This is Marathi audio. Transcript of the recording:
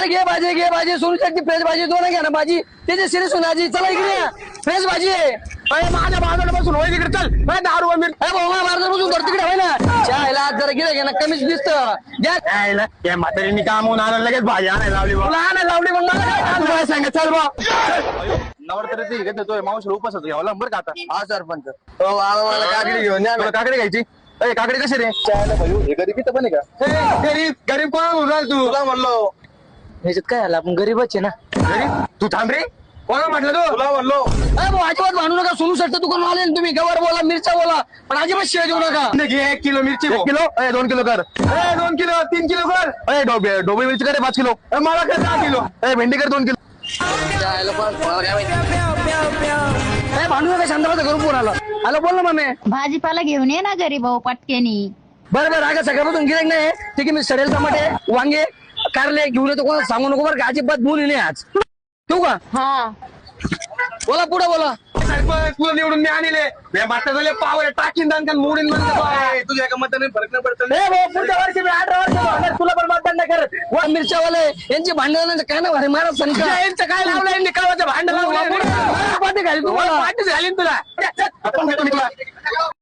घे भाजी सोनू शकते फ्रेश भाजी दोन घ्या ना भाजी त्याची सिरियस भाजी चला इकडे फ्रेश भाजी आहे माझ्या बाजूला बसून होय तिकडे चल दारू बाजूला बसून तिकडे होय ना चायला आज जरा गिरा घे ना कमीच दिसत म्हातारीने काम होऊन आणलं लगेच भाजी आणायला लावली आणायला लावली मग मला सांगा चल बा नवर मावशीला उपास घ्यावा बरं का आता हा सरपंच मला काकडी घेऊन या काकडी घ्यायची काकडी कशी रे चायला भाई गरीब इथं पण आहे का गरीब गरीब कोण होणार तू तुला म्हणलो ह्याच्यात काय आलं आपण गरीबच आहे ना गरीब तू थांब रे कोणा म्हटलं तू तुला म्हणलो अजिबात भांडू नका सोनू शकता तू कोण आले तुम्ही गवर बोला मिरच्या बोला पण अजिबात शिवाय देऊ नका घे 1 किलो मिरची 1 किलो 2 किलो कर 2 किलो 3 किलो कर डोबी मिरची करे 5 किलो मला कर 10 किलो भेंडी कर 2 किलो भांडू नका शांत बसा करून आला हॅलो बोल ना मम्मी भाजीपाला घेऊन ये ना घरी भाऊ पटकेनी बरं बरं अगं सकाळपासून गिरायक नाही ठीक आहे मी सडेल टमाटे वांगे कारले घेऊन येतो कोणाला सांगू नको बरं का अजिबात बोलू नाही आज ठेवू का हा बोला पुढे बोला तुला निवडून मी आणले माता झाले पावर टाकीन दान मोडीन तुझ्या एका मताने फरक नाही पडत पुढच्या वर्षी मी 18 वर्ष भांडण तुला पण मतदान नाही करत वा मिरच्यावाले यांची भांडण काय ना भारी महाराज संख्या यांचं काय लावलं यांनी काळाचं भांडण लावलं पाठी घाली तुम्हाला पाठी झाली तुला